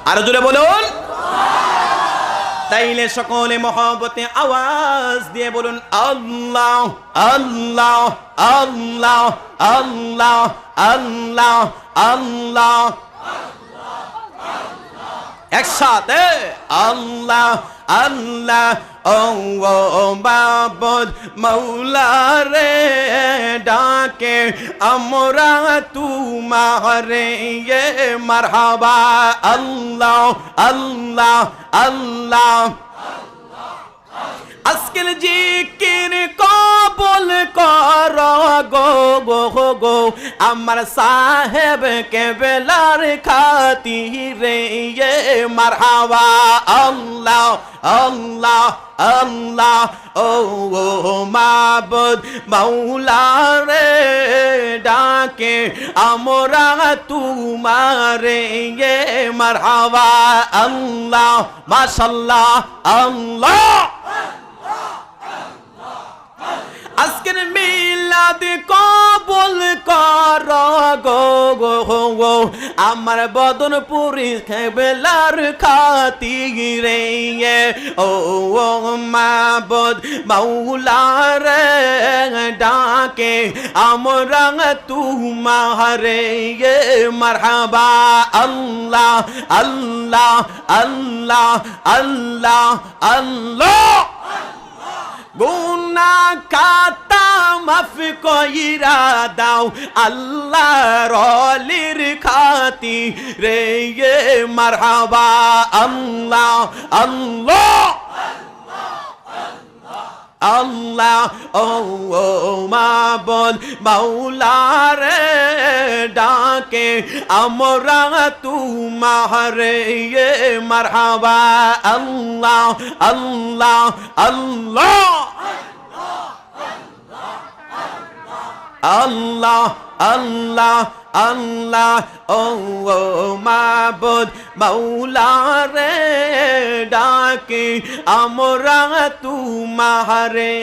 আর জোরে বলুন। তাইলে সকলে মহব্বতে আওয়াজ দিয়ে বলুন আল্লাহ আল্লাহ আল্লাহ আল্লাহ আল্লাহ আল্লাহ। একসাথে আল্লাহ আল্লাহ ও মাবুদ মৌলা রে ডাকে আমরা তোমারে মারহাবা আল্লাহ আল্লাহ আল্লাহ। আজকের জিকির কবুল কর গো গো গো আমার সাহেব কেবলার খাতিরে মারহাবা আল্লাহ আল্লাহ আল্লাহ ও মাবুদ মৌলা রে ডাকে আমরা তোমারে মারহাবা আল্লাহ মাশাআল্লাহ আল্লাহ। আজকের মিলাদ কবুল কর গো গো গো আমার বদনপুরি কেবলার খাতিরে ও মাবুদ মৌলা রে ডাকে আমরা তোমারে মারহাবা আল্লাহ আল্লাহ আল্লাহ আল্লাহ আল্লাহ। গুনাহ খাতা মাফ কইরা দাও আল্লাহর ওলির খাতিরে মারহাবা আল্লাহ আল্লাহ আল্লাহ ও মাবুদ মৌলা রে ডাকে আমরা তোমারে মারহাবা আল্লাহ আল্লাহ আল্লাহ আল্লাহ আল্লাহ আল্লাহ ও মাবুদ মৌলা রে ডাকে আমরা তোমারে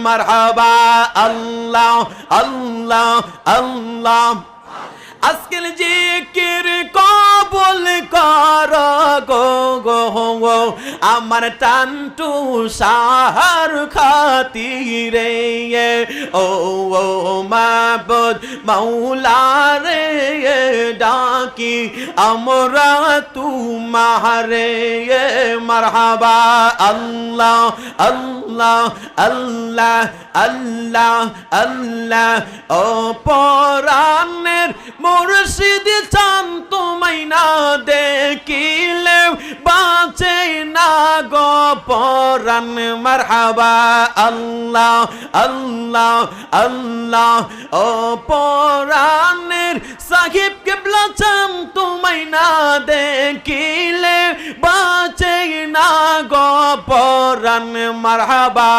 মারহাবা আল্লাহ আল্লাহ আল্লাহ। আজকের জিকির কবুল কর গো গো আমার টান্টু সাহার খাতিরে ও মাবুদ মৌলা রে ডাকি আমরা তোমারে মারহাবা আল্লাহ আল্লাহ আল্লাহ আল্লাহ আল্লাহ ও পরাণের মুর্শিদ চান তোমায় না দেখিলে বাঁচে না গো পরাণ মারহাবা আল্লাহ আল্লাহ আল্লাহ ও পরাণের সাহিব কিবলা চান তোমায় না দেখিলে বাঁচে না গো পরাণ মারহাবা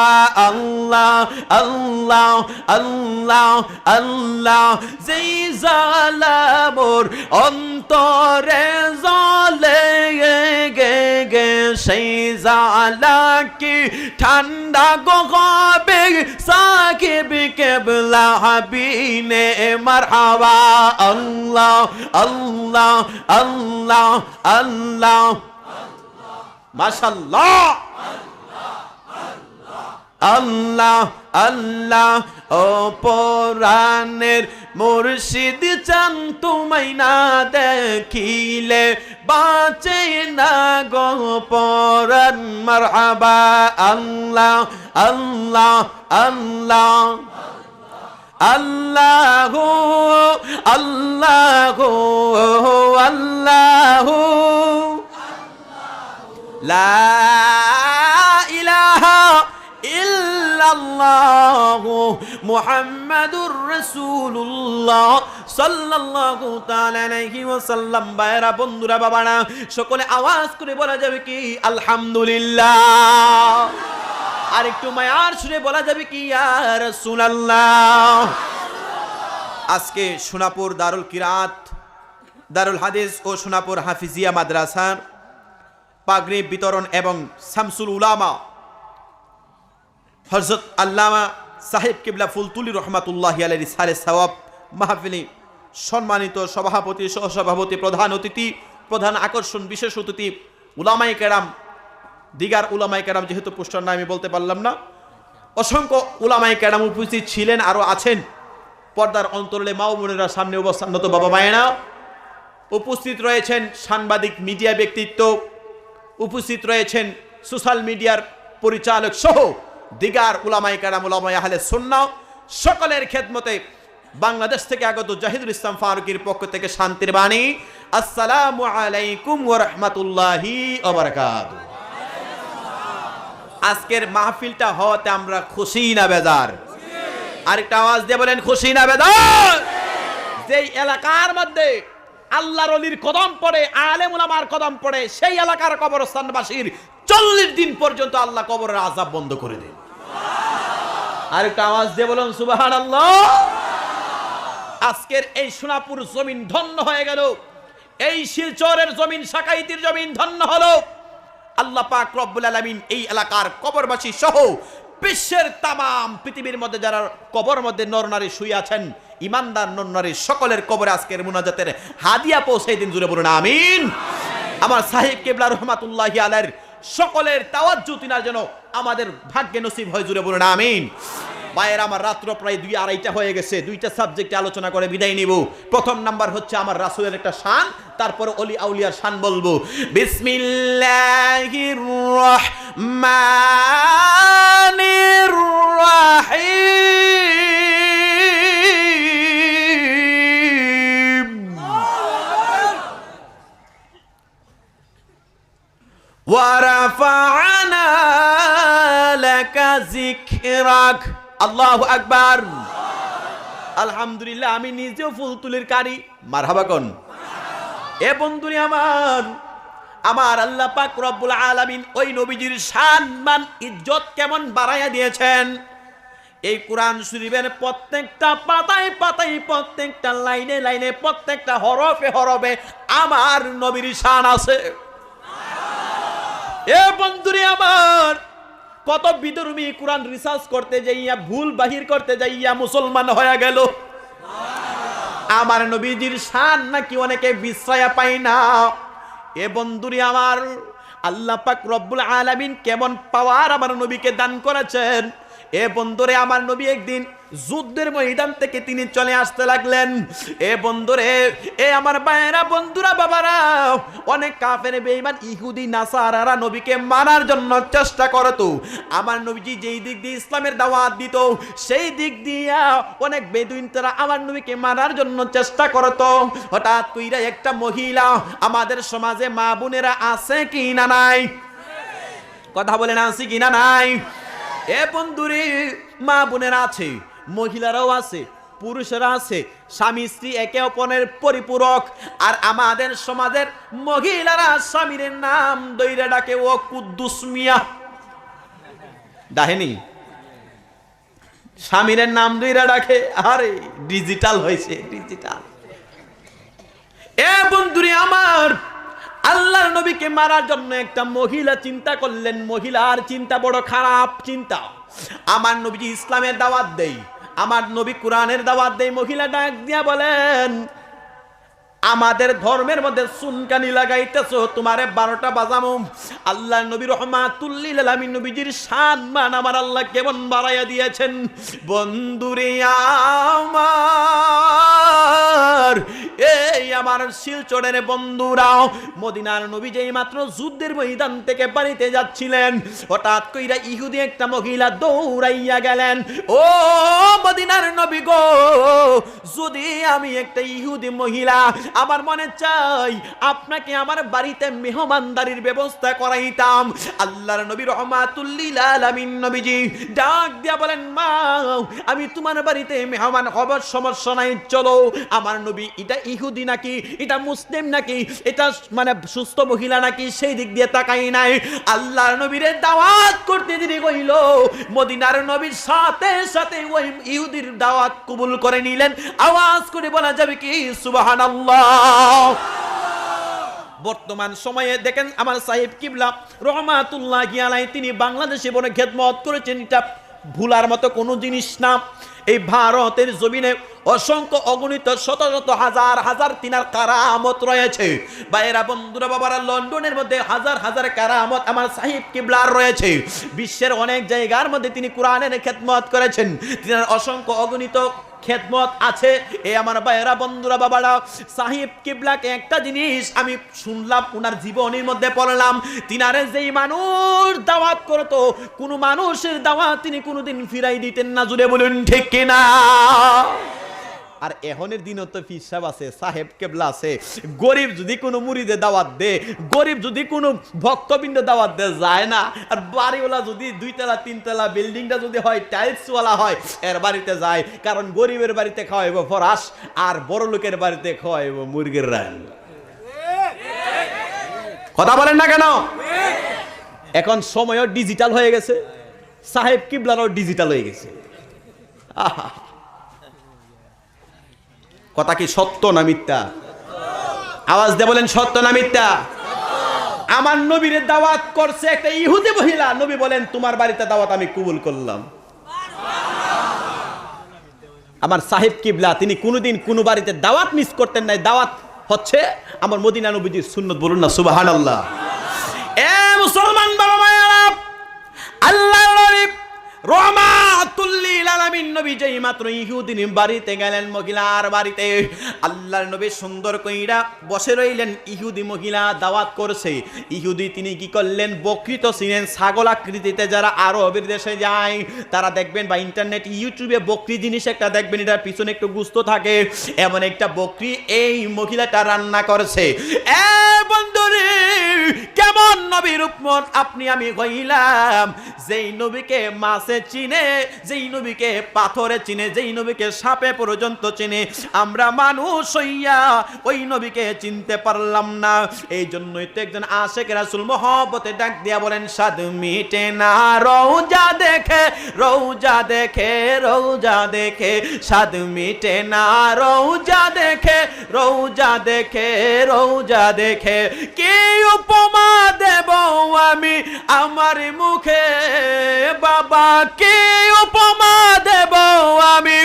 আল্লাহ আল্লাহ আল্লাহ আল্লাহ। যেই জালামোর অন্তরে জ্বলে গে গে সেই জালা কি ঠান্ডা গো হবে সাকিব কেবলা হাবিনে মারহাবা আল্লাহ আল্লাহ আল্লাহ আল্লাহ মাশাআল্লাহ আল্লাহ আল্লাহ ও পরাণের মুর্শিদ চান তোমায় না দেখিলে বাঁচে না গো পরাণ মারহাবা আল্লাহ আল্লাহ আল্লাহ আল্লাহ আল্লাহ আল্লাহ লা ইলাহা ইল্লাল্লাহু মুহাম্মাদুর রাসূলুল্লাহ সাল্লাল্লাহু তাআলা আলাইহি ওয়াসাল্লাম। ভাইরা বন্ধুরা বাবারা সকলে আওয়াজ করে বলা যাবে কি আলহামদুলিল্লাহ। আর একটু মায়ার সুরে বলা যাবে কি ইয়া রাসূলুল্লাহ। আজকে সোনাপুর দারুল কিরাত দারুল হাদিস ও সোনাপুর হাফিজিয়া মাদ্রাসার পাগড়ি বিতরণ এবং শামসুল উলামা হযরত আল্লামা সাহেব কিবলা ফুলতুলি রহমাতুল্লাহি আলাইহি সারে সওয়াব মাহফিলে সম্মানিত সভাপতি, সহসভাপতি, প্রধান অতিথি প্রধান আকর্ষণ, বিশেষ অতিথি উলামায়ে কেরাম, দিগার উলামায়ে কেরাম, যেহেতু পোস্টার না আমি বলতে পারলাম না, অসংখ্য উলামায়ে কেরাম উপস্থিত ছিলেন, আরও আছেন। পর্দার অন্তরালে মা ও বোনেরা, সামনে অবস্থানরত বাবা মায়েরা, উপস্থিত রয়েছেন সাংবাদিক, মিডিয়া ব্যক্তিত্ব, উপস্থিত রয়েছেন সোশ্যাল মিডিয়ার পরিচালক সহ দিগার উলামায়ে কেরাম, উলামায়ে আহলে সুন্নাহ, সকলের খেদমতে বাংলাদেশ থেকে আগত জাহিদুল ইসলাম ফারুকীর পক্ষ থেকে শান্তির বাণী, আসসালামু আলাইকুম ওয়া রাহমাতুল্লাহি ওয়া বারাকাতুহু। আজকের মাহফিলটা হওয়াতে আমরা খুশি না বেজার? আরেকটা আওয়াজ দিয়ে বলেন, খুশি না বেজার? যেই এলাকার মধ্যে আল্লাহর ওলির কদম পড়ে, আলেম উলামার কদম পড়ে, সেই এলাকার কবরস্থানবাসীর 40 দিন পর্যন্ত আল্লাহ কবরের আযাব বন্ধ করে দেন। আরেকটা আওয়াজ দিয়ে বলুন সুবহানাল্লাহ। আজকের এই সোনাপুর জমিন ধন্য হয়ে গেল, এই শিলচরের জমিন, সাকাইতির জমিন ধন্য হলো। আল্লাহ পাক রব্বুল আলামিন এই এলাকার কবরবাসী সহ বিশ্বের তামাম পৃথিবীর মধ্যে যারা কবর মধ্যে নরনারী শুয়ে আছেন, ইমানদার নরনারী সকলের কবরে আজকের মুনাজাতের হাদিয়া পৌঁছে দিন, জুড়ে বলুন আমিন। আমার সাহেব কিবলা রহমাতুল্লাহি আলাইহির সকলের তাওয়াজ্জু তিনার জন্য আমাদের ভাগ্যে নসিব হয়, জুড়ে বলুন আমিন। ভাইয়ের আমার রাত্র প্রায় 2-2:30 হয়ে গেছে। 2টা সাবজেক্টে আলোচনা করে বিদায় নিব। প্রথম নাম্বার হচ্ছে আমার রাসূলের একটা শান, তারপরে অলি আউলিয়ার শান বলবো। বিসমিল্লাহির রহমানির রহিম। ওয়া রাফা'না লাকা যিকরাক। আল্লাহু আকবার। আলহামদুলিল্লাহ। আমি নিজেও ফুল তুলির কারি, মারহাবা কোন। এ বন্ধুরে আমার আল্লাহ পাক রব্বুল আলামিন ওই নবীজির সম্মান ইজ্জত কেমন বাড়াইয়া দিয়েছেন। এই কোরআন শরীফের প্রত্যেকটা পাতায় পাতায়, প্রত্যেকটা লাইনে লাইনে, প্রত্যেকটা হরফে হরফে আমার নবীর শান আছে। এ বন্ধুরে আমার, কত বিধর্মী কোরআন রিসার্চ করতে যাইয়া, ভুল বাহির করতে যাইয়া মুসলমান হয়ে গেল। আমার নবীজির শান নাকি অনেকে বিশ্রয় পায় না। এ বন্ধুরে আমার, আল্লাহ পাক রব্বুল আলামিন কেমন পাওয়ার আমার নবীকে দান করেছেন। এ বন্ধুরে আমার নবী একদিন যুদ্ধের ময়দান থেকে তিনি চলে আসতে লাগলেন। এ বন্ধুরে, এ আমার ভাইয়েরা, বন্ধুরা, বাবারা, অনেক কাফের বেঈমান ইহুদি নাসারারা নবীকে মারার জন্য চেষ্টা করতো। আমার নবীজি যেই দিক দিয়ে ইসলামের দাওয়াত দিত, সেই দিক দিয়া অনেক বেদুইন তারা আমার নবীকে মারার জন্য চেষ্টা করতো। হঠাৎ কইরা একটা মহিলা, আমাদের সমাজে মা বোনেরা আছে কি না নাই? কথা বলেন, আছে কি না নাই? এ বন্ধুরে, মা বোনেরা আছে, মহিলারাও আছে, পুরুষেরা আছে, স্বামী স্ত্রী একে অপরের পরিপূরক। আর আমাদের সমাজের মহিলারা স্বামীর নাম দইরা ডাকে ও কুদ্দুস মিয়া। ডাহেনি? স্বামীর নাম দইরা ডাকে। আরে ডিজিটাল হয়েছে, ডিজিটাল। এ বন্ধুরে আমার, আল্লাহর নবীকে মারার জন্য একটা মহিলা চিন্তা করলেন। মহিলার চিন্তা বড় খারাপ চিন্তা। আমার নবীজি ইসলামের দাওয়াত দেই, আমার নবী কোরআনের দাওয়াত দেই। মহিলা ডাক দিয়া বলেন, আমাদের ধর্মের মধ্যে চুনকানি লাগাইতেছো, তোমারে 12টা বাজামো। আল্লাহ নবী রহমাতুল লিল আলামিন নবীজির সম্মান আমার আল্লাহ কেমন বাড়াইয়া দিয়েছেন। বন্ধুরে আমার, এই আমার শিলচরের বন্ধুরা, মদিনার নবী যেই মাত্র যুদ্ধের ময়দান থেকে বাড়িতে যাচ্ছিলেন, হঠাৎ কইরা ইহুদি একটা মহিলা দৌড়াইয়া গেলেন। ও মদিনার নবী গো, যদি আমি একটা ইহুদি মহিলা, আমার মনে চাই আপনাকে আমার বাড়িতে মেহমানদারির ব্যবস্থা করাইতাম। আল্লাহর নবী রহমাতুল লিল আলামিন নবীজি ডাক দিয়া বলেন, মা, আমি তোমার বাড়িতে মেহমান হবার সমস্যা নাই, চলো। আমার নবী এটা ইহুদি নাকি, এটা মুসলিম নাকি, এটা মানে সুস্থ মহিলা নাকি, সেই দিক দিয়ে তাকাই নাই। আল্লাহর নবীরে দাওয়াত করতে দেরি কইল, মদিনার নবীর সাথে সাথে ওই ইহুদির দাওয়াত কবুল করে নিলেন। আওয়াজ করে বলা যাবে কি সুবহানাল্লাহ। বর্তমান সময়ে দেখেন আমার সাহেব কিবলা রহমাতুল্লাহি আলাইহি তিনি বাংলাদেশে বড় খেদমত করেছেন। এটা ভুলার মতো কোনো জিনিস না। এই ভারতের জমিনে অসংখ্য অগণিত শত শত হাজার হাজার তিনার কারামত রয়েছে। ভাইয়েরা, বন্ধুরা, বাবারা, লন্ডনের মধ্যে হাজার হাজার কারামত আমার সাহিব কিবলার রয়েছে। বিশ্বের অনেক জায়গার মধ্যে তিনি কোরআনের খেদমত করেছেন। তিনার অসংখ্য অগণিত খেদমত আছে। এই আমার ভাইয়েরা, বন্ধুরা, বাবারা, সাহিব কিবলাকে একটা জিনিস আমি শুনলাম, ওনার জীবনের মধ্যে পড়লাম, তিনারে যেই মানুষ দাওয়াত করতো, কোনো মানুষের দাওয়াত তিনি কোনোদিন ফিরাই দিতেন না। জুড়ে বলুন ঠিক কিনা? আর এখনের দিনও তো পীর সাহেব আছে, সাহেব কেবলা আছে। গরিব যদি কোনো মুরিদে দাওয়াত দে, গরিব যদি কোনো ভক্তবৃন্দ দাওয়াত দে, যায় না। আর বাড়িওয়ালা যদি 2 তলা 3 তলা বিল্ডিংটা যদি হয় টাইলসওয়ালা হয়, এর বাড়িতে যায়। কারণ গরিবের বাড়িতে খাওয়াইব ফরাস, আর বড় লোকের বাড়িতে খাওয়াইব মুরগির রান। কথা বলেন না কেন? এখন সময়ও ডিজিটাল হয়ে গেছে, সাহেব কিবলারও ডিজিটাল হয়ে গেছে। আহা, কথা কি সত্য না মিথ্যা? আওয়াজ দিয়ে বলেন সত্য না মিথ্যা? আমার নবীর দাওয়াত করছে একটা ইহুদি মহিলা, নবী বলেন তোমার বাড়িতে দাওয়াত আমি কবুল করলাম। আমার সাহেব কিবলা তিনি কোনোদিন কোনো বাড়িতে দাওয়াত মিস করতেন নাই। দাওয়াত হচ্ছে আমার মদিনা নবীজির সুন্নত। বলুন না সুবহানাল্লাহ। এ মুসলমান বাবা মায়েরা, আল্লাহর নবী রহমাতুল লিল আলামিন নবী যেই মাত্র ইহুদির বাড়িতে গেলেন, মহিলার বাড়িতে, আল্লাহর নবী সুন্দর কইরা বসে রইলেন। ইহুদি মহিলা দাওয়াত করছে। ইহুদি তিনি কি করলেন? বকরি তো চিনেন, ছাগল আকৃতিতে যারা আরবের দেশে যায় তারা দেখবেন বা ইন্টারনেট ইউটিউবে বকরি জিনিস একটা দেখবেন, এটার পিছনে একটু গোশত থাকে। এমন একটা বকরি এই মহিলাটা রান্না করছে। এ বন্ধুরে, কেমন নবীর উম্মত আপনি আমি হইলাম, যেই নবীকে মাছে চিনে, যেই নবীকে পাথরে চিনে, যেই নবীকে সাপে পর্যন্ত চিনে, আমরা মানুষ হইয়া ওই নবীকে চিনতে পারলাম না। এই জন্যই তো একজন আশিক রাসূল মহব্বতে ডাক দিয়া বলেন, স্বাদ মিটে না রওজা দেখে, রওজা দেখে, রওজা দেখে, স্বাদ মিটে না রওজা দেখে, রওজা দেখে, রওজা দেখে। কি উপমা দেব আমি আমার মুখে বাবা, কি উপমা দেব আমি?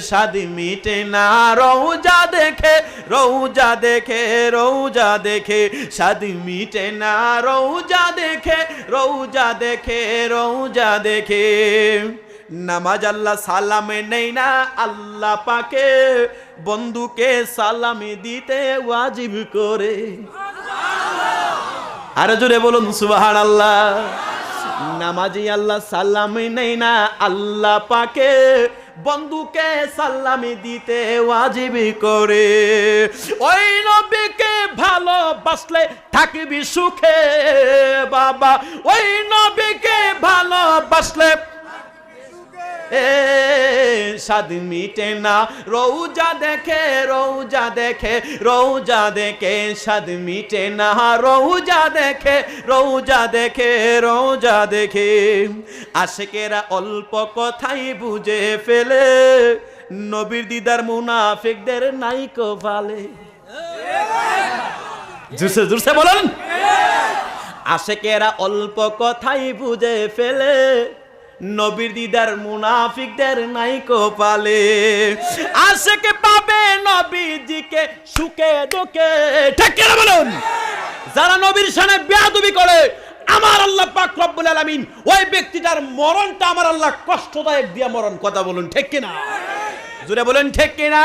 স্বাদ মিটে না রওজা দেখে, রওজা দেখে, রওজা দেখে, স্বাদ মিটে না রওজা দেখে, রওজা দেখে, রওজা দেখে। নামাজ আল্লাহ সালামে নেই না, আল্লাহ পাকে বন্ধুকে সালামে দিতে ওয়াজিব করে। আর জোরে বলুন সুবহানাল্লাহ। নামাজি আল্লাহ সালামে নেই না, আল্লাহ পাকে বন্ধুকে সালামি দিতে ওয়াজিব করে। ওই নবীকে ভালোবাসলে থাকবি সুখে বাবা, ওই নবীকে ভালোবাসলে স্বাদ মিটে না রওজা দেখে, রওজা দেখে, রওজা দেখে, স্বাদ মিটে না রওজা দেখে, রওজা দেখে, রওজা দেখে। আশিকেরা অল্প কথাই বুঝে ফেলে, নবীর দিদার মুনাফিকদের নাইকো ভালে। জুসে জুসে বলেন। আশিকেরা অল্প কথাই বুঝে ফেলে, নবীর দিদার মুনাফিকদের নাইকো পালে। আশিক পাবে নবীজিকে সুখে দুঃখে। ঠিক কি না বলুন? যারা নবীর শানে বেয়াদবি করে, আমার আল্লাহ পাক রব্বুল আলামিন ওই ব্যক্তিটার মরণটা আমার আল্লাহ কষ্টদায়ক দিয়া মরণ। কথা বলুন ঠিক কি না? জোরে বলেন ঠিক কি না?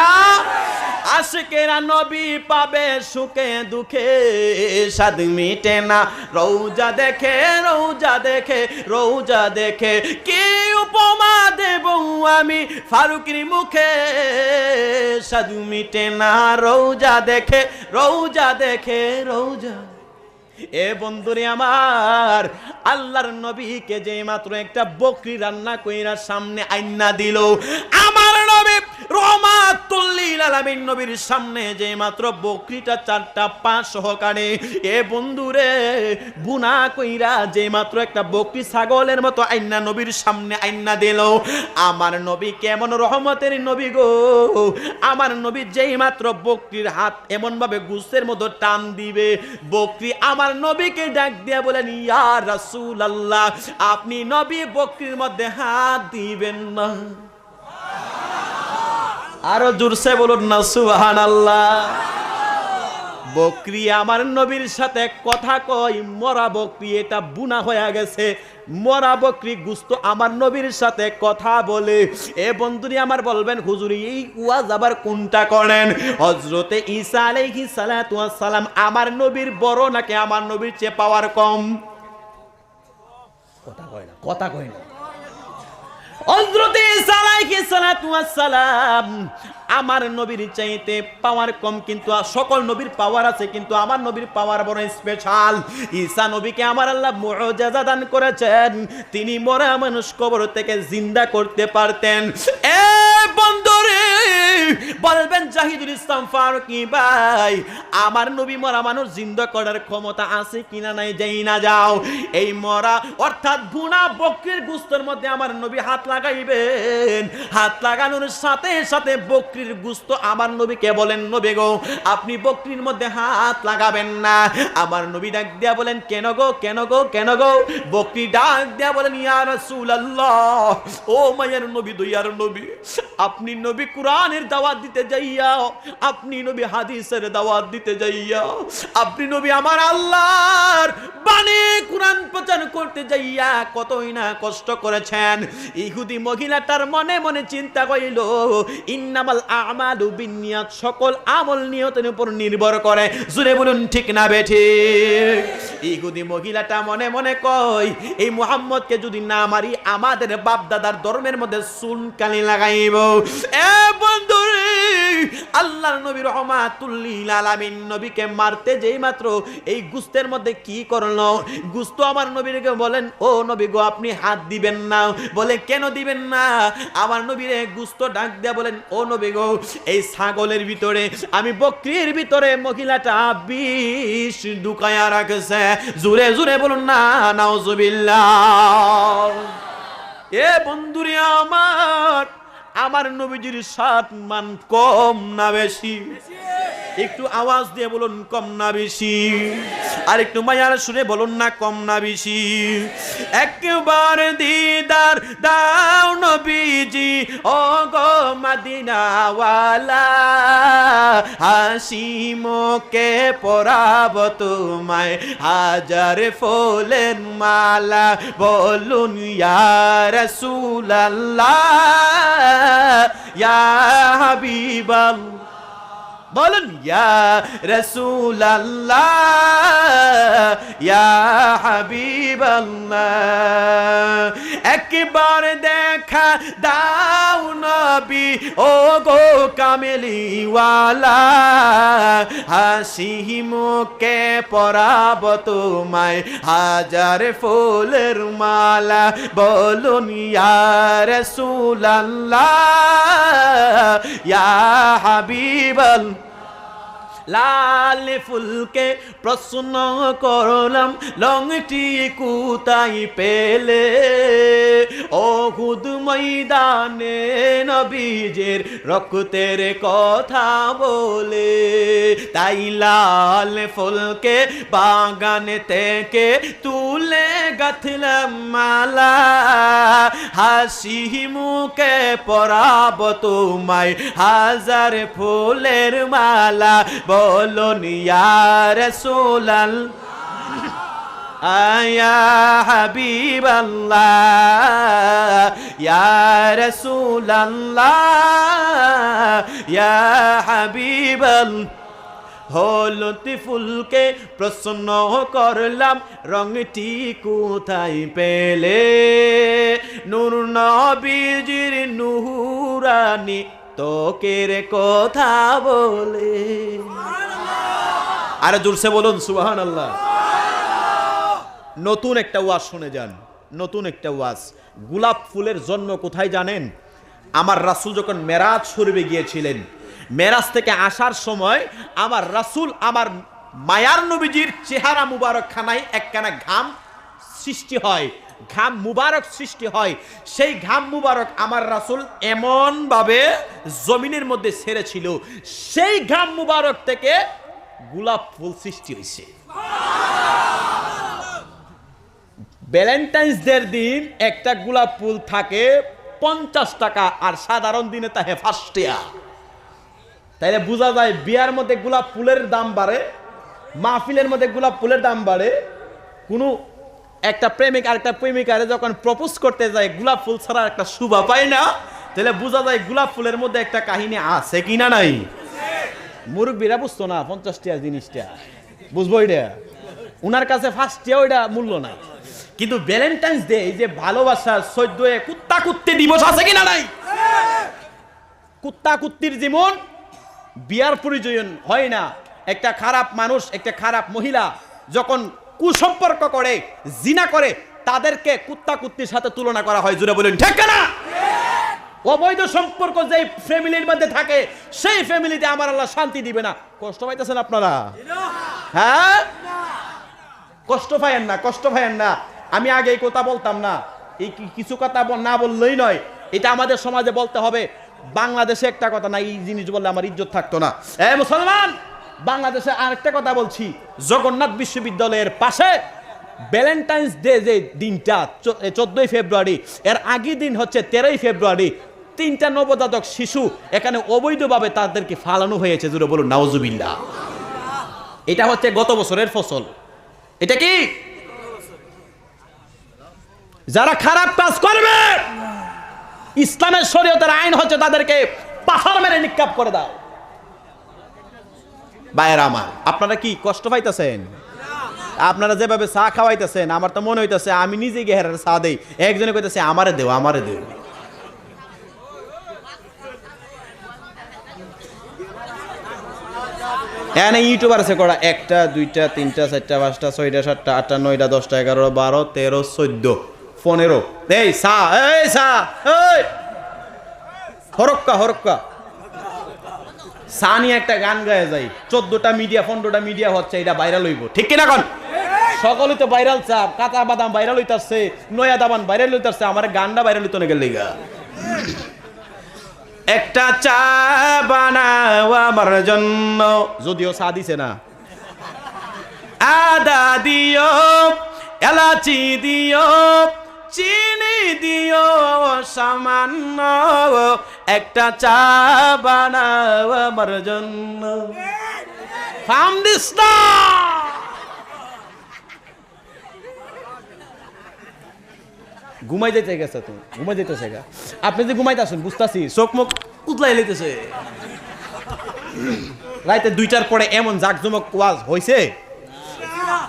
আশিকেরা নবী পাবে সুখে দুঃখে, স্বাদ মিটে না রওজা দেখে, রওজা দেখে, রওজা দেখে। কি উপমা দেব আমি ফারুকের মুখে, স্বাদ মিটে না রওজা দেখে, রওজা দেখে, রওজা। এ বন্ধুরে আমার, আল্লাহর নবীকে যে মাত্র একটা বকরি রান্না কইরা সামনে আইনা দিল, আমার নবী রহমাতুল লিল আলামিন নবীর সামনে যে মাত্র বকরিটা 4টা পা সহকারে এ বন্ধুরে বুনা কইরা যে মাত্র একটা বকরি ছাগলের মতো আইনা নবীর সামনে আইনা দিল। আমার নবী কেমন রহমতের নবী গো, আমার নবী যেই মাত্র বকরির হাত এমন ভাবে গুস্তের মতো টান দিবে, বকরি আমার নবীকে ডাক দিয়া বলেন, ইয়া রাসূলুল্লাহ, আপনি নবী বকরির মধ্যে হাত দিবেন না। আরো জোরসে বলুন না সুবহানাল্লাহ। বকরি আমার নবীর সাথে কথা কয়, মরা বকরি, এটা বুনা হয়ে গেছে, মরা বকরি গুস্ত আমার নবীর সাথে কথা বলে। এ বন্ধুরি আমার বলবেন, হুজুর এই ওয়াজ আবার কোনটা করেন? হযরতে ঈসা আলাইহিস সালাতু ওয়াস সালাম আমার নবীর বড় নাকি আমার নবীর চেয়ে পাওয়ার কম? কথা কয় না। হযরতে ঈসা আলাইহিস সালাতু ওয়াস সালাম আমার নবীর চাইতে পাওয়ার কম, কিন্তু সকল নবীর পাওয়ার আছে, কিন্তু আমার নবীর পাওয়ার বড় স্পেশাল। ঈসা নবীকে আমার আল্লাহ মুআজিজা দান করেছেন, তিনি মরা মানুষ কবর থেকে জিন্দা করতে পারতেন। এ বন্ধুরে বলবেন জাহিদুল ইসলাম ফারুকী ভাই, আমার নবী মরা মানুষ জিন্দা করার ক্ষমতা আছে কিনা নাই যাই না যাও। এই মরা অর্থাৎ বুনা বকরির গোশতের মধ্যে আমার নবী হাত লাগাইবেন, হাত লাগানোর সাথে সাথে বকরির গোশত আমার নবীকে বলেন, নবী গো আপনি বকরির মধ্যে হাত লাগাবেন না। আমার নবী ডাক দিয়া বলেন, কেন গো কেন গো কেন গো? বকরি ডাক দিয়া বলেন, ইয়া রাসূলুল্লাহ, ও মায়ের নবী দয়ার নবী, আপনি নবী কোরআনের দাওয়াত দিতে যাইয়া, আপনি নবী হাদিসের দাওয়াত দিতে যাইয়া, আপনি নবী আমার আল্লাহর বাণী কোরআন প্রচার করতে যাইয়া কতই না কষ্ট করেছেন। ইহুদি মহিলাটার মনে মনে চিন্তা করিল, ইন্নামাল আমালু বিন্নিয়াত, সকল আমল নিয়তের উপর নির্ভর করে। জুড়ে বলুন ঠিক না বেঠিক? ইহুদি মহিলাটা মনে মনে কয়, এই মুহাম্মদকে যদি না মারি আমাদের বাপ দাদার ধর্মের মধ্যে চুনকালি লাগাইব। এ বন্ধুরে আল্লাহর নবী রাহমাতুল লিল আলামিন নবীকে মারতে যেই মাত্র এই গুস্তের মধ্যে কি করলো, গুস্ত আমার নবীকে বলেন, ও নবী গো আপনি হাত দিবেন না। বলে কেন দিবেন না? আমার নবীরে গুস্ত ডাক দেয়া বলেন, ও নবী গো এই ছাগলের ভিতরে, আমি বকরির ভিতরে মহিলাটা বিষ ঢুকায়া রাখছে। জুরে জুরে বলুন না নাউজুবিল্লাহ। এ বন্ধুরে আমার, আমার নবীজির সম্মান কম না বেশি? একটু আওয়াজ দিয়ে বলুন কম না বেশি? আর একটু মায়ার সুরে বলুন না কম না বেশি? একবার দিদার দাও নবীজি ও গো মদিনাওয়ালা, হাসি মুখে পরাব তোমায় হাজার ফুলের মালা, বলুন ইয়া রাসূলুল্লাহ ইয়া হাবিবাল্লাহ, বলুন ইয়া রাসূলুল্লাহ ইয়া হাবিবাল্লাহ। একবার দেখা দাও নবী ও গো কামেলিওয়ালা, হাসি মুখে পরাব তোমায় হাজার ফুলের মালা, বলুন ইয়া রাসূলুল্লাহ ইয়া হাবিবাল্লাহ। লাল ফুলকে প্রশ্ন করলাম, লংটি কোথায় পেলে? উহুদ ময়দানে নবীজের রক্তের কথা বলে, তাই লাল ফুলকে বাগান থেকে তুলে গাঁথলাম মালা, হাসি মুখে পরাব তোমায় হাজার ফুলের মালা, বলুন ইয়া রাসূলুল্লাহ ইয়া হাবিবাল্লাহ ইয়া রাসূলুল্লাহ ইয়া হাবিবাল্লাহ। হলুদ ফুলকে প্রশ্ন করলাম, রংটি কোথায় পেলে? নূর নবীজির নূরানি তোকের কথা বলে। আরে জোরসে বলুন সুবহানাল্লাহ। নতুন একটা ওয়াজ শুনে যান, নতুন একটা ওয়াজ। গোলাপ ফুলের জন্ম কোথায় জানেন? আমার রাসূল যখন মেরাজ শরীফে গিয়েছিলেন, মেরাজ থেকে আসার সময় আমার রাসূল আমার মায়ার নবীজির চেহারা মুবারক খানায় একখানা ঘাম সৃষ্টি হয়, ঘাম মুবারক সৃষ্টি হয়। সেই ঘাম মুবারক আমার রাসূল এমন ভাবে জমিনের মধ্যে ছেড়েছিল, সেই ঘাম মুবারক থেকে গোলাপ ফুল সৃষ্টি হয়েছে। ভ্যালেন্টাইন্স ডের দিন একটা গোলাপ ফুল থাকে 50 টাকা, আর সাধারণ দিনে তাহে 5 টাকা। তাইলে বোঝা যায় বিয়ার মধ্যে গোলাপ ফুলের দাম বাড়ে, মাহফিলের মধ্যে গোলাপ ফুলের দাম বাড়ে। কোনো একটা প্রেমিক আর একটা প্রেমিকারে যখন প্রপোজ করতে যায় গোলাপ ফুল ছাড়া একটা শোভা পায় না, তাহলে বোঝা যায় গোলাপ ফুলের মধ্যে একটা কাহিনী আছে কিনা নাই। মুরব্বীরা বুঝতো না 50 টাকা জিনিসটা, বুঝবো এটা উনার কাছে 5 টাকা ওইটা মূল্য নাই। কিন্তু ভ্যালেন্টাইন্স ডে, এই যে ভালোবাসার 14 কুত্তা কুত্তি দিবস আছে কিনা নাই। কুত্তা কুত্তির যেমন বিয়ার প্রয়োজন হয় না, একটা খারাপ মানুষ একটা খারাপ মহিলা যখন কুসম্পর্ক করে জিনা করে তাদেরকে কুত্তা কুত্তির সাথে তুলনা করা হয়। জুড়ে বলেন ঠিক না? অবৈধ সম্পর্ক যে ফ্যামিলির মধ্যে থাকে সেই ফ্যামিলিতে আমার আল্লাহ শান্তি দিবে না। কষ্ট পাইতেছেন আপনারা? হ্যাঁ, কষ্ট পাইয়েন না, কষ্ট পাইয়েন না। আমি আগে এই কথা বলতাম না, এই কিছু কথা না বললেই নয়, এটা আমাদের সমাজে বলতে হবে। বাংলাদেশে একটা কথা না, এই জিনিস বললে আমার ইজ্জত থাকতো না। মুসলমান, বাংলাদেশে আরেকটা কথা বলছি, জগন্নাথ বিশ্ববিদ্যালয়ের পাশে ভ্যালেন্টাইন্স ডে যে দিনটা 14 ফেব্রুয়ারি, এর আগের দিন হচ্ছে 13 ফেব্রুয়ারি, 3টা নবজাতক শিশু এখানে অবৈধভাবে তাদেরকে ফালানো হয়েছে। জুড়ে বলুন নাউজুবিল্লাহ। এটা হচ্ছে গত বছরের ফসল। এটা কি? যারা খারাপ কাজ করবে ইসলামের শরীয়তের আইন হচ্ছে তাদেরকে পাথর মেরে নিক্ষেপ করে দাও। ভাইয়েরা আমার, আপনারা কি কষ্ট পাইতেছেন? আপনারা যেভাবে চা খাওয়াইতেছেন আমার তো মনে হইতেছে আমি নিজে গিয়ে হেরার চা দেই, একজনে কইতেছে আমারে দেও আমারে দেও। এখানে ইউটিউবার আছে করা 1টা 2টা 3টা 4টা 5টা 6টা 7টা 8টা 9টা 10টা 11 12 13 14 15। এই সা, এই সা, এই হরক্কা হরক্কা সা নিয়ে একটা গান গায়ে যায়, 14টা মিডিয়া 15টা মিডিয়া হচ্ছে, এটা ভাইরাল হইব, ঠিক কিনা কোন? সকলে তো ভাইরাল, চা কাঁচা বাদাম ভাইরাল হইতাছে, নয়া দাবান ভাইরাল হইতাছে, আমার গানটা ভাইরাল হইতো না গেলে গা। একটা চা বানাও আমার জন্য, যদিও চা দিছে না, আদা দিও, এলাচি দিও, চিনি দিও সামান্য, একটা চা বানাও আমার জন্য। ফার্ম দিস না। ঘুমাই যাইতে গেছে, তুমি ঘুমাই যাইতেছে গা। আপনি যে ঘুমাইতেছেন বুঝতেছি, চোখ মুখ উতলাই লইতেছে। রাইতে 2টার পরে এমন জাকজমক ওয়াজ হইছে,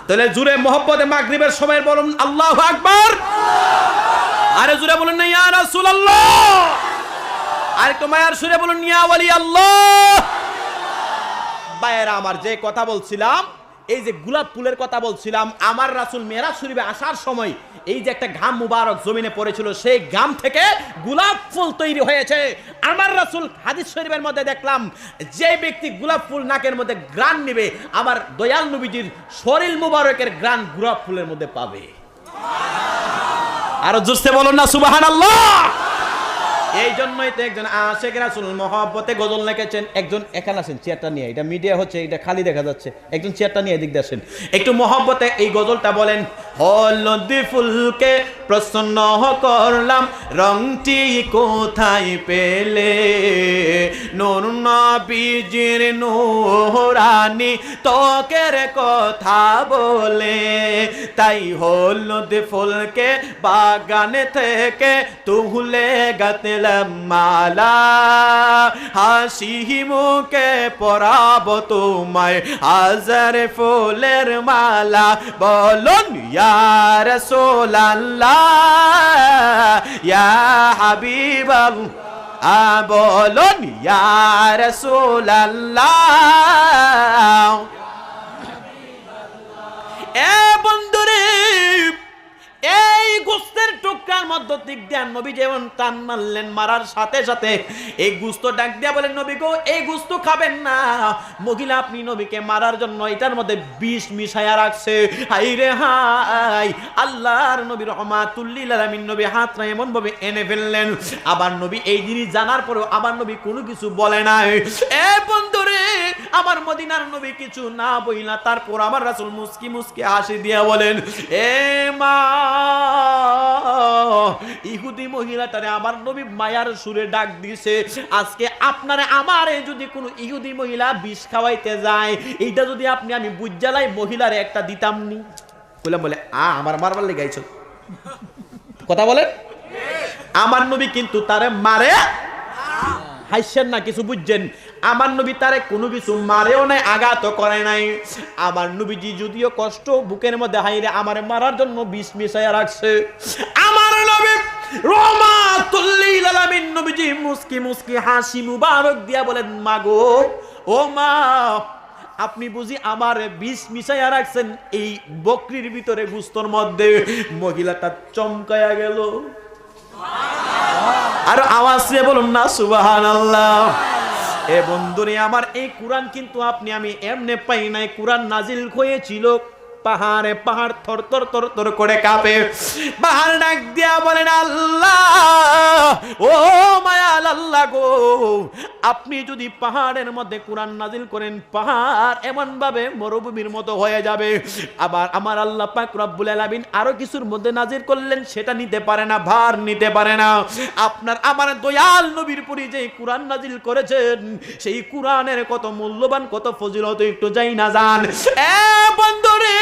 তাহলে জুড়ে মোহব্বতে মাগরিবের সময় বলুন আল্লাহু আকবার। আরে জুড়ে বলুন না ইয়া রাসূলুল্লাহ। আর একটু মায়ার সুরে বলুন ইয়া ওয়ালি আল্লাহ। ভাইয়েরা আমার, যে কথা বলছিলাম, এই যে গোলাপ ফুলের কথা বলছিলাম, আমার রাসূল মেরাজ শরীফে আসার সময় এই যে একটা ঘাম মুবারক জমিনে পড়েছিল, সেই ঘাম থেকে গোলাপ ফুল তৈরি হয়েছে। আমার রাসূল হাদিস শরীফের মধ্যে দেখলাম, যে ব্যক্তি গোলাপ ফুল নাকের মধ্যে ঘ্রাণ নেবে, আমার দয়াল নবীজির শরীর মুবারকের ঘ্রাণ গোলাপ ফুলের মধ্যে পাবে। আরো জোরসে বলুন না সুবহানাল্লাহ। এই জন্যই তো একজন আশিক রাসূল মহব্বতে গজল লিখেছেন। একজন এখানে আসেন, চেয়ারটা নিয়ে, এটা মিডিয়া হচ্ছে, এটা খালি দেখা যাচ্ছে, একজন চেয়ারটা নিয়ে এদিক দিয়ে আসেন, একটু মহব্বতে এই গজলটা বলেন। হলদি ফুলকে প্রসন্ন করলাম, রংটি কোথায় পেলে, নূর নবীজির নূরানি ত্বকের কথা বলে, তাই হলদি ফুলকে বাগানে থেকে তুলে গাতলাম মালা, হাসি মুখে পরাবো তোমায় হাজার ফুলের মালা, বলুন ইয়া রাসূলুল্লাহ ইয়া হাবিবাল্লাহ, বলুন ইয়া রাসূলুল্লাহ। এ বন্ধুরে, এই গোস্তের টুকরা মুখটার মধ্যে দিক দিয়ে নবী যেমন টান মারলেন, মারার সাথে সাথে এই গোশত ডাক দিয়া বলেন, নবী গো এই গোশত খাবেন না। মহিলা আপনি নবীকে মারার জন্য এটার মধ্যে বিষ মিশায়া রাখছে। হাই রে হাই, আল্লাহর নবী রহমাতুল লিল আলামিন নবী হাতটা এমন ভাবে এনে ফেললেন। আবার নবী এই জিনিস জানার পরেও আবার নবী কোনো কিছু বলে নাই। এ বন্ধুরে, আমার মদিনার নবী কিছু না বইলা তারপর আমার রাসূল মুস্কি মুস্কি হাসি দিয়া বলেন, এ মা, ইহুদি মহিলাটারে আমার নবী মায়ার সুরে ডাক দিছে, আজকে আপনারে আমারে যদি কোনো ইহুদি মহিলা বিষ খাওয়াইতে যায়, এইটা যদি আমি বুঝজালাই মহিলারে একটা দিতাম নি। বললাম বলে আমার মারবার লেগে আইছো কথা বলেন। আমার নবী কিন্তু তারে মারে, হাসছেন না কিছু বুঝছেন, আমার নবী তারে কোনো কিছু মারেও নাই, আঘাত করে নাই। আমার নবীজি যদিও কষ্ট বুকের মধ্যে হাইরে আমার মারার জন্য বিষ মিশাইয়া রাখছে, আমার নবী রহমাতুল লিল আলামিন নবীজি মুস্কি মুস্কি হাসি মুবারক দিয়া বলেন, মা গো, ও মা, আপনি বুঝি আমার বিষ মিশাইয়া রাখছেন এই বকরির ভিতরে গোশতর মধ্যে। মহিলাটা চমকায়া গেল। আর আওয়াজ দিয়ে বলুন না সুবহানাল্লাহ। এ বন্ধুরে আমার, এই কোরআন কিন্তু আমি এমনে পাই নাই। কোরআন নাজিল হয়েছিল পাহাড়ে, পাহাড় থর থর থর থর করে কাঁপে। পাহাড় ডাক দিয়া বলেন, আল্লাহ, ও মায়াল আল্লাহ গো, আপনি যদি পাহাড়ের মধ্যে কোরআন নাজিল করেন, পাহাড় এমন ভাবে মরুভূমির মতো হয়ে যাবে। আবার আমার আল্লাহ পাক রব্বুল আলামিন আরো কিছুর মধ্যে নাজিল করলেন, সেটা নিতে পারে না, ভার নিতে পারে না। আপনার আমার দয়াল নবীর পরি যে কোরআন নাজিল করেছেন, সেই কোরআনের কত মূল্যবান, কত ফজিলত একটু যাই না জান। এ বন্ধুরে,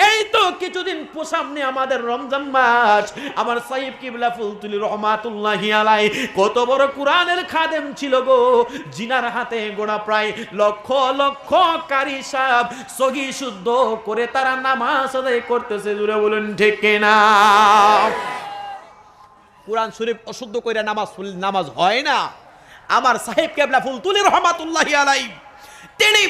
এই তো কিছুদিন সামনে আমাদের রমজান মাস। আমার সাহেব কিবলা ফুলতুলি রহমাতুল্লাহি আলাইহি কত বড় কোরআনের খাদেম ছিল গো। জিনার হাতে গোনা প্রায় লক্ষ লক্ষ কারি সাহেব সহি শুদ্ধ করে তারা নামাজ আদায় করতেছে। জুড়ে বলুন ঠিক কিনা? কোরআন শরীফ অশুদ্ধ করে নামাজ হয় না। আমার সাহেব কিবলা ফুলতুলি রহমাতুল্লাহি আলাইহি তিনি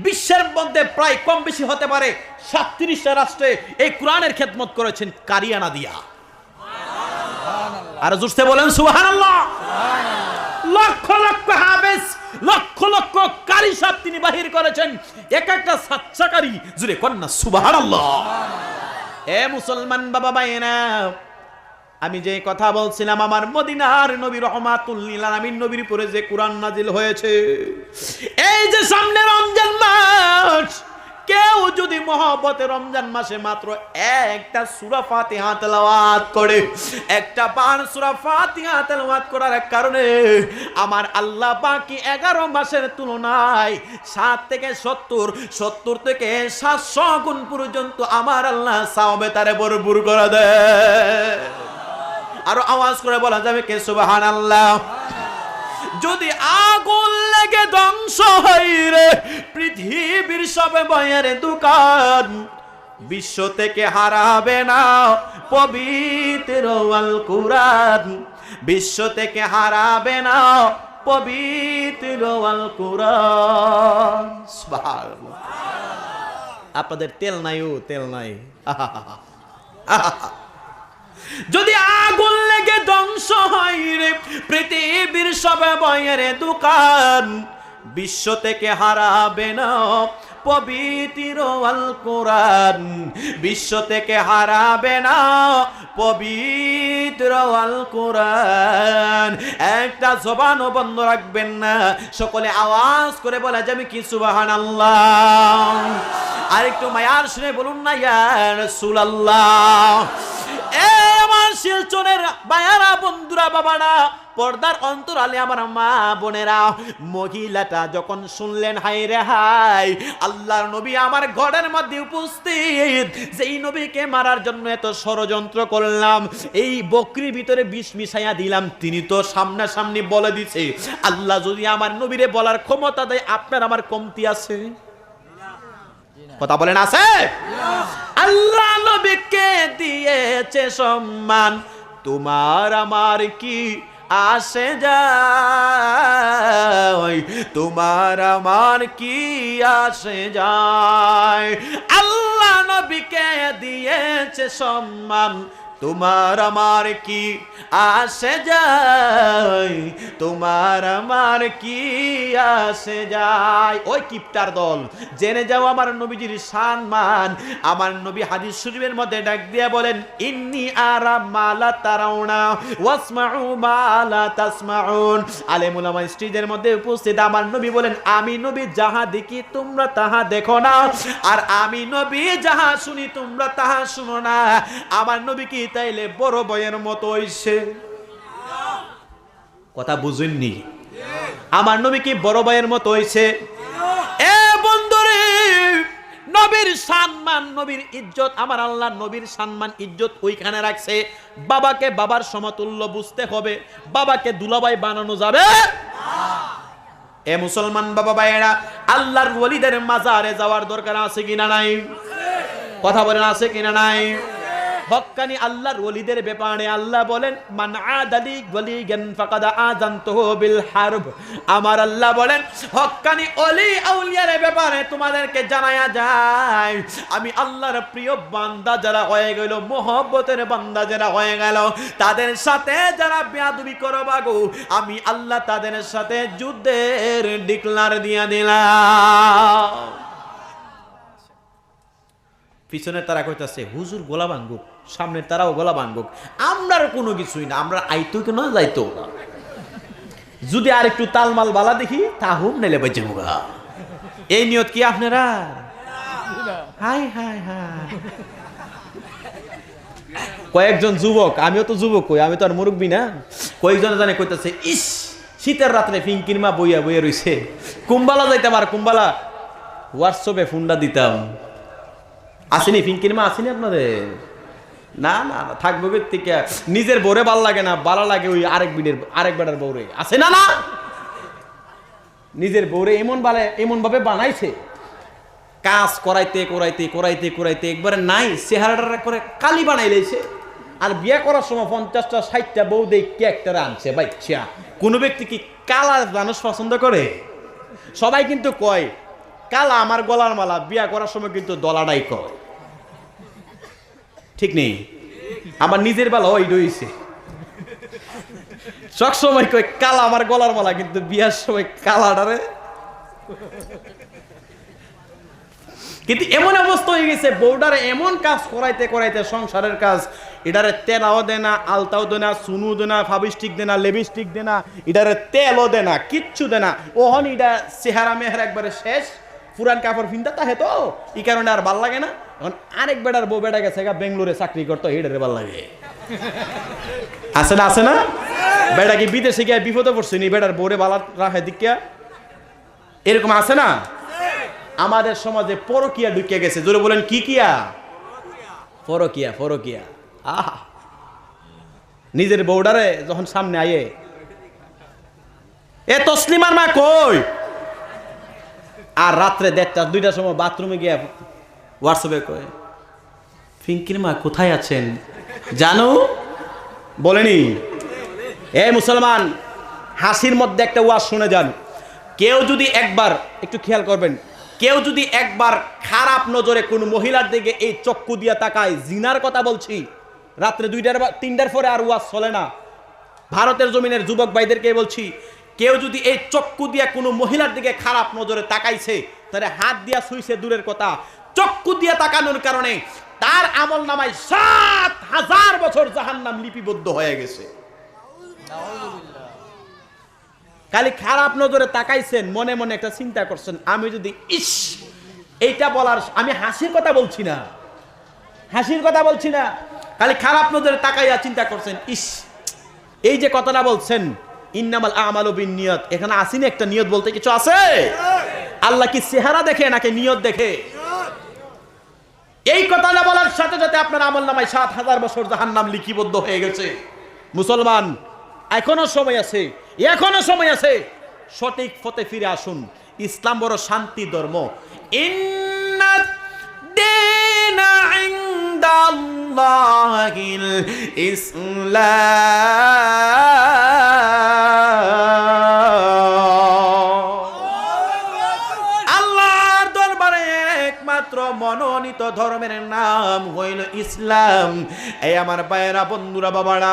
বিশ্বের মধ্যে প্রায় কম বেশি হতে পারে 37টা রাষ্ট্রে এই কোরআনের খেদমত করেছেন কারিয়ানা দিয়া। আর জোরসে বলেন সুবহানাল্লাহ। লক্ষ লক্ষ হাফেজ, লক্ষ লক্ষ কারি সাহেব তিনি বাহির করেছেন, এক একটা সাচ্চাকারী। জুড়ে কন্যা সুবহানাল্লাহ। এ মুসলমান বাবা ভাইয়েরা, আমি যে কথা বলছিলাম, আমার মদিনার নবী রহমাতুল লিল আলামিন নবীর উপরে যে কোরআন নাজিল হয়েছে, এই যে সামনে রমজান মাস, কেউ যদি মহব্বতে রমজান মাসে মাত্র একটা সূরা ফাতিহা তেলাওয়াত করে, একটা বার সূরা ফাতিহা তেলাওয়াত করার কারণে আমার আল্লাহ বাকি 11 মাসের তুলনায় 7 থেকে 70 থেকে 700 গুণ পর্যন্ত আমার আল্লাহ সওয়াবে তারে ভরপুর করে দেয়। আরো আওয়াজ করে বলা যাবে কে সুবহানাল্লাহ। যদি আগুন লেগে ধ্বংস হয় রে পৃথিবীর সব বইয়ের দোকান, বিশ্ব থেকে হারাবে না পবিত্র আল কুরআন, বিশ্ব থেকে হারাবে না পবিত্র আল কুরআন। সুবহানাল্লাহ। আপনাদের তেল নাই, ও তেল নাই। যদি আগুন লেগে ধ্বংস হয় রে পৃথিবীর সব বইয়ের দোকান, বিশ্ব থেকে হারাবে না পবিত্র আল কুরআন, বিশ্ব থেকে হারাবে না পবিত্র আল কুরআন। একটা জবানও বন্ধ রাখবেন না, সকলে আওয়াজ করে বলা যাবে কি সুবহানাল্লাহ। আর একটু মায়ার শুনে বলুন না ইয়া রাসূলুল্লাহ। এ আমার শিলচরের বায়ারা বন্ধুরা, বাবারা, পর্দার অন্তরালে আমার মা বোনেরা, মহিলাটা যখন শুনলেন, হাই রে হাই, আল্লাহর নবী আমার ঘরের মধ্যে উপস্থিত, যেই নবীকে মারার জন্য এত ষড়যন্ত্র করলাম, এই বকরির ভিতরে বিষ মিশাইয়া দিলাম, তিনি তো সামনাসামনি বলে দিছে। আল্লাহ যদি আমার নবীরে বলার ক্ষমতা দেয়, আপনার আমার কমতি আছে? কথা বলেন আছে? আল্লাহ নবীকে দিয়েছে সম্মান, তোমার আমার কি আসে যায়, তোমার আমার কি আসে যায়। আল্লাহ নবীকে দিয়েছে সম্মান, তোমার আমার কি আসে যায়, তোমার আমার কি আসে যায়। ওই কিপটার দল, জেনে যাও আমার নবীজির সম্মান। আমার নবী হাদিস শরীফের মধ্যে ডাক দিয়া বলেন, ইন্নী আরা মা লা তারাউনা ওয়াসমাউ মা লা তাসমাউন। আলেম উলামা স্টেজের মধ্যে উপস্থিত, আমার নবী বলেন, আমি নবী যাহা দেখি তোমরা তাহা দেখো না, আর আমি নবী যাহা শুনি তোমরা তাহা শুনো না। আমার নবী কি তাইলে বড় বয়ের মতো হইছে? কথা বুঝেননি? আমার নবী কি বড় বয়ের মতো হইছে? এ বন্ধুরে, নবীর সম্মান, নবীর ইজ্জত, আমার আল্লাহ নবীর সম্মান ইজ্জত ওইখানে রাখছে। বাবাকে বাবার সমতুল্য বুঝতে হবে, বাবাকে দুলাভাই বানানো যাবে না। এ মুসলমান বাবা ভাইয়েরা, আল্লাহর ওলিদের মাজারে যাওয়ার দরকার আছে কিনা নাই? কথা বলেন, আছে কিনা নাই? হক্কানি আল্লাহর ওলিদের ব্যাপারে আল্লাহ বলেন, মান আদালি ওয়ালিয়ান ফাকাদ আযানতুহু বিল হারব। আমার আল্লাহ বলেন, হক্কানি ওলি আউলিয়ার ব্যাপারে তোমাদেরকে জানায়া যায়, আমি আল্লাহর প্রিয় বান্দা যারা হয়ে গেল, মহব্বতের বান্দা যারা হয়ে গেল, তাদের সাথে যারা বেয়াদবি করবা গো, আমি আল্লাহ তাদের সাথে যুদ্ধের ডিক্লার দিয়া দিলাম। পিছনের তারা কইতাছে, হুজুর গোলা ভাঙ্গুক, সামনের তারাও গোলা ভাঙ্গুক, আমরার কোনো কিছুই না, আমরা আইতো কেন যাইতো না। যদি আর একটু তালমাল বালা দেখি তাহুম নেলে বেঁচে মুগা। এই নিয়ত কি আপনারা? High high high. কয়েকজন যুবক, আমিও তো যুবক কই, আমি তো আর মুরব্বী না, কয়েকজন জানে কইতাছে, ইস শীতের রাত্রে ফিঙ্কির মা বইয়া বইয়া রইছে, কুম্বালা যাইতাম, আর কুম্বালা হোয়াটসঅ্যাপে ফোনটা দিতাম। আসেনি ফিঙ্কির মা, আসেনি আপনাদের? না না থাকবো থেকে নিজের বউরে ভাল লাগে না, ভালো লাগে ওই আরেক বেটার বউরে। আছে না? না, নিজের বউরে এমন ভাবে বানাইছে, কাজ করাইতে করাইতে করাইতে করাইতে একবারে নাই, চেহারাটা করে কালি বানাই লাইছে। আর বিয়ে করার সময় 50টা 60টা বউ দেখে একটা আনছে বাচ্চা। কোনো ব্যক্তি কি কালা মানুষ পছন্দ করে? সবাই কিন্তু কয় কালা আমার গলার মালা, বিয়া করার সময় কিন্তু দলাটাই কয়, ঠিক নেই? আমার নিজের বেলা ওই রয়েছে, সব সময় কয় কালা আমার গলার মালা, কিন্তু বিয়ার সময় কালাটারে। কিন্তু এমন অবস্থা হয়ে গেছে, বউডারে এমন কাজ করাইতে করাইতে, সংসারের কাজ, এটারে তেলাও দে না, আলতাও দে না, সুনু দে না, ফাবিস্টিক দে না, লিপস্টিক দে না, এটারে তেলও দে না, কিচ্ছু দে না। ওহন এটা চেহারা মেহারা একবারে শেষ, পুরান কাপড় ফিনতা তাহে তো, এই কারণে আর ভাল লাগে না। এখন আরেক বেটার বউ বেটা গেছে বেঙ্গলোরে চাকরি করতো, এটারে ভাল লাগে। আছে না? আছে না? বেটা কি বিদেশে গিয়ে বিপদে পড়ছে নি, বেটার বউরে বালা রাখে দিকিয়া, এরকম আছে না? আমাদের সমাজে পরকিয়া ঢুকে গেছে। জোরে বলেন, কি কিয়া? পরকিয়া। পরকিয়া। আহা, নিজের বউডারে যখন সামনে আয়ে, এ তসলিমার মা কই? আর রাত্রে 1টা 2টার সময় বাথরুমে গিয়া হোয়াটসঅ্যাপে কয়, ফিঙ্কির মা কোথায় আছেন জানো? বলেনি? এ মুসলমান, হাসির মধ্যে একটা ওয়াজ শুনে যান। কেউ যদি একবার, একটু খেয়াল করবেন, কেউ যদি একবার খারাপ নজরে কোনো মহিলার দিকে এই চক্ষু দিয়া তাকায়, জিনার কথা বলছি, রাত্রে 2টার 3টার পরে আর ওয়াজ চলে না। ভারতের জমিনের যুবক ভাইদেরকে বলছি, কেউ যদি এই চক্ষু দিয়া কোনো মহিলার দিকে খারাপ নজরে তাকাইছে, তাহলে হাত দিয়া ছুঁইছে দূরের কথা, চক্ষু দিয়া তাকানোর কারণে তার আমল নামায় 7000 বছর জাহান্নাম লিপিবদ্ধ হয়ে গেছে। খালি খারাপ নজরে তাকাইছেন, মনে মনে একটা চিন্তা করছেন, আমি যদি ইস এইটা বলার, আমি হাসির কথা বলছি না, হাসির কথা বলছি না, খালি খারাপ নজরে তাকাইয়া চিন্তা করছেন, ইস এই যে কথাটা বলছেন, ইন্নামাল আমালু বিন্নিয়াত, এখানে আসেনি একটা নিয়ত বলতে কিছু আছে? আল্লাহ কি চেহারা দেখে নাকি নিয়ত দেখে? এই কথাটা বলার সাথে সাথে আপনার আমল নামায় 7000 বছর জাহান্নাম লিপিবদ্ধ হয়ে গেছে। মুসলমান, এখনো সময় আছে, এখনো সময় আছে, সঠিক পথে ফিরে আসুন। ইসলাম বড় শান্তি ধর্ম। ইন্নাদ দীনা ইনদাল্লাহিল ইসলাম। আল্লাহর দরবারে একমাত্র একমাত্র মনোনীত ধর্মের নাম হইল ইসলাম। এই আমার ভাইয়েরা, বন্ধুরা, বাবারা,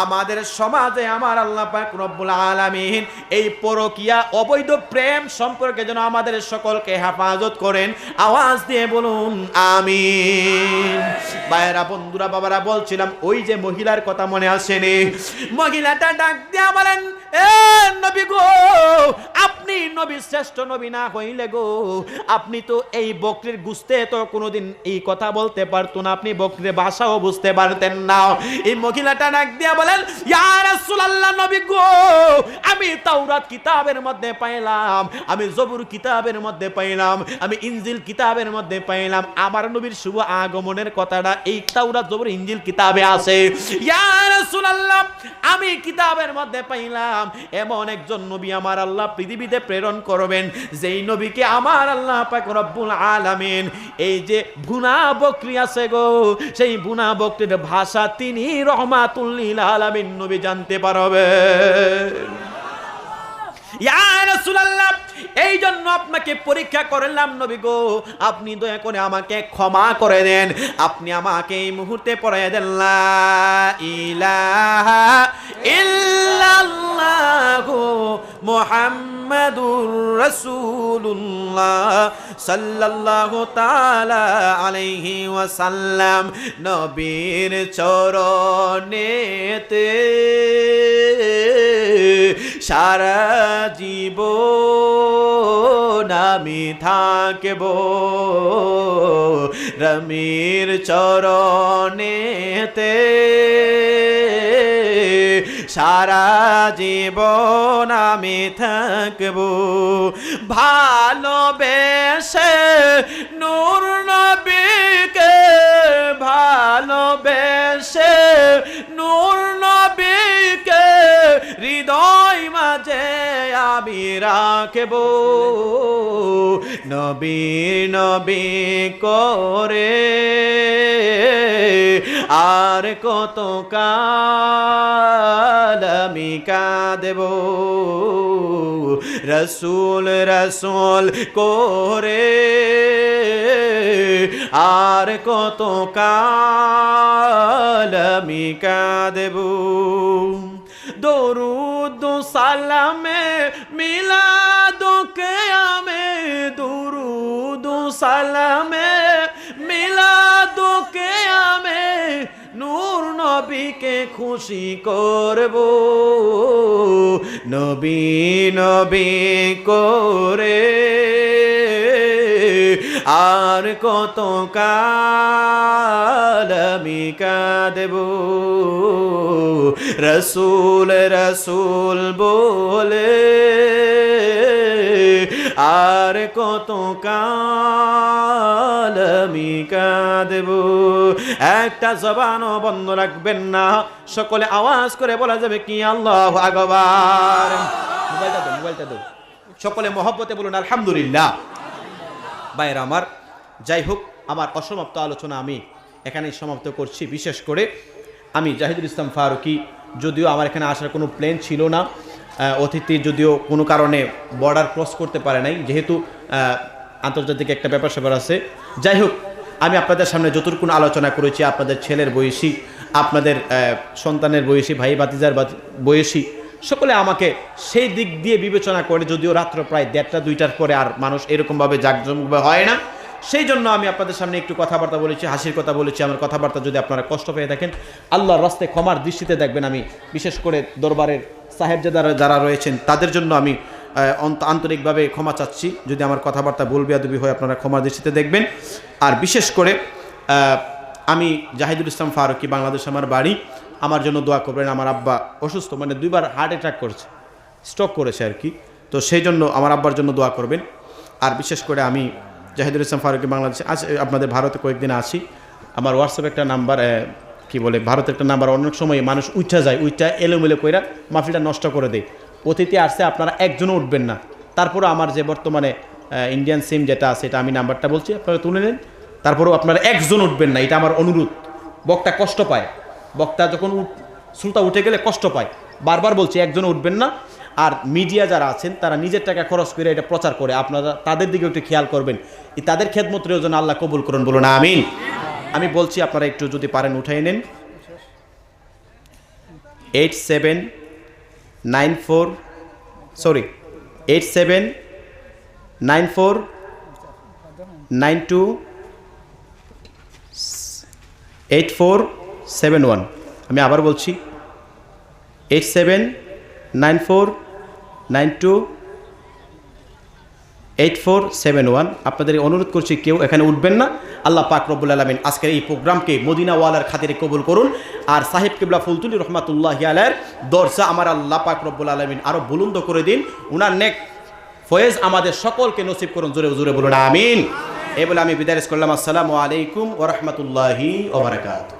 আমাদের সমাজে আমার আল্লাহ পাক রব্বুল আলামিন এই পরকীয়া অবৈধ প্রেম সম্পর্কে যেন আমাদের সকলকে হেফাজত করেন। আওয়াজ দিয়ে বলুন আমিন। ভাইয়েরা, বন্ধুরা, বাবারা, বলছিলাম ওই যে মহিলার কথা মনে আসেনি? মহিলাটা ডাক দিয়া বলেন, এ নবী গো, আপনি নবী, শ্রেষ্ঠ নবী না হইলে গো আপনি তো এই বকরির গুস্তে তো কোনোদিন এই কথা বলতে পারতো না, আপনি বকরির ভাষাও বুঝতে পারতেন না। এই মহিলাটা ডাক দিয়া বলেন, ইয়া রাসূলুল্লাহ, নবী গো, আমি তাওরাত কিতাবের মধ্যে পাইলাম, আমি জবুর কিতাবের মধ্যে পাইলাম, আমি ইনজিল কিতাবের মধ্যে পাইলাম, আমার নবীর শুভ আগমনের কথাটা এই তাওরাত জবুর ইনজিল কিতাবে আছে। ইয়া রাসূলুল্লাহ, আমি কিতাবের মধ্যে পাইলাম এমন একজন নবী আমার আল্লাহ পৃথিবীতে প্রেরণ করবেন, যেই নবীকে আমার আল্লাহ পাক রব্বুল আলামিন এই যে ভুনা বকরি আছে গো, সেই ভুনা বকরির ভাষা তিনি রহমাতুল লিল আলামিন নবী জানতে পারবেন। ইয়া রাসূলুল্লাহ, এই জন্য আপনাকে পরীক্ষা করলাম নবী গো, আপনি দয়া করে আমাকে ক্ষমা করে দেন। আপনি আমাকে এই মুহূর্তে পড়াইয়া দেন লা ইলাহা ইল্লাল্লাহু মুহাম্মাদুর রাসূলুল্লাহ সাল্লাল্লাহু তাআলা আলাইহি ওয়াসাল্লাম। নবীর চরণেতে সারা জীবন আমি থাকব, রমির চরণেতে সারা জীবন আমি থাকব। ভালোবেসে নূর নবীকে, ভালোবেসে নূর নবীকে হৃদয় মাঝে আমি রাখব, নবী নবী করে আর কত কাল আমি কাঁদব, রসুল রসুল করে আর কত কাল আমি কাঁদব। দরুদ সালামে মিলাদ কিয়ামে, দরুদ সালামে মিলাদ কিয়ামে নূর নবীকে খুশি করব, নবী নবী করে আর কত কাল আমি কাঁদব, রসুল রসুল বলে আর কত কাল আমি কাঁদব। একটা জবানও বন্ধ রাখবেন না, সকলে আওয়াজ করে বলা যাবে কি আল্লাহু আকবার। মোবাইলটা দাও, মোবাইলটা দাও, সকলে মহব্বতে বলুন আলহামদুলিল্লাহ। ভাইরা আমার, যাই হোক, আমার অসমাপ্ত আলোচনা আমি এখানেই সমাপ্ত করছি। বিশেষ করে আমি জাহিদুল ইসলাম ফারুকী, যদিও আমার এখানে আসার কোনো প্ল্যান ছিল না, অতিথি যদিও কোনো কারণে বর্ডার ক্রস করতে পারে নাই, যেহেতু আন্তর্জাতিক একটা ব্যাপার স্যাপার আছে। যাই হোক, আমি আপনাদের সামনে যতটুকু আলোচনা করেছি, আপনাদের ছেলের বয়সী, আপনাদের সন্তানের বয়সী, ভাই ভাতিজার বয়সী, সকলে আমাকে সেই দিক দিয়ে বিবেচনা করে, যদিও রাত্র প্রায় 1:30-2টার পরে আর মানুষ এরকমভাবে জাঁকজমকভাবে হয় না, সেই জন্য আমি আপনাদের সামনে একটু কথাবার্তা বলেছি, হাসির কথা বলেছি। আমার কথাবার্তা যদি আপনারা কষ্ট পেয়ে থাকেন, আল্লাহর রাস্তায় ক্ষমার দৃষ্টিতে দেখবেন। আমি বিশেষ করে দরবারের সাহেবজাদারা যারা রয়েছেন তাদের জন্য আমি আন্তরিকভাবে ক্ষমা চাচ্ছি। যদি আমার কথাবার্তা ভুল বেয়াদবি হয়, আপনারা ক্ষমার দৃষ্টিতে দেখবেন। আর বিশেষ করে আমি জাহিদুল ইসলাম ফারুকী, বাংলাদেশ আমার বাড়ি, আমার জন্য দোয়া করবেন। আমার আব্বা অসুস্থ, মানে 2বার হার্ট অ্যাটাক করেছে, স্ট্রোক করেছে আর কি, তো সেই জন্য আমার আব্বার জন্য দোয়া করবেন। আর বিশেষ করে আমি জাহিদুল ইসলাম ফারুকী বাংলাদেশে আজ আপনাদের ভারতে কয়েকদিন আছি। আমার হোয়াটসঅ্যাপে একটা নাম্বার, কি বলে, ভারতের একটা নাম্বার, অনেক সময় মানুষ উঠা যায়, উঠা এলোমেলো কইরা মাহফিলটা নষ্ট করে দেয়। অতিথি আসছে, আপনারা একজনও উঠবেন না। তারপরে আমার যে বর্তমানে ইন্ডিয়ান সিম যেটা আছে, এটা আমি নাম্বারটা বলছি, আপনারা তুলে নেন। তারপরেও আপনারা একজন উঠবেন না, এটা আমার অনুরোধ। বক্তা কষ্ট পায়, বক্তা যখন শ্রোতা উঠে গেলে কষ্ট পায়, বারবার বলছি একজন উঠবেন না। আর মিডিয়া যারা আছেন তারা নিজের টাকা খরচ করে এটা প্রচার করে, আপনারা তাদের দিকে একটু খেয়াল করবেন, তাদের খেদমতের জন্য আল্লাহ কবুল করুন, বলুন আমিন। আমি বলছি আপনারা একটু যদি পারেন উঠাই নেন। 8794 আমি আবার বলছি 8794928471। আপনাদের অনুরোধ করছি কেউ এখানে উঠবেন না। আল্লাহ পাক রব্বুল আলামিন আজকের এই প্রোগ্রামকে মদিনাওয়ালার খাতিরে কবুল করুন। আর সাহেব কিবলা ফুলতুলি রহমাতুল্লাহি আলাইহির দরজা আমার আল্লাহ পাক রব্বুল আলামিন আরো বুলন্দ করে দিন, উনার নেক ফয়েজ আমাদের সকলকে নসিব করুন, জোরে জোরে বলুন আমিন। এই বলে আমি বিদায় করলাম। আসসালামু আলাইকুম ওয়া রাহমাতুল্লাহি ওয়া বারাকাতুহু।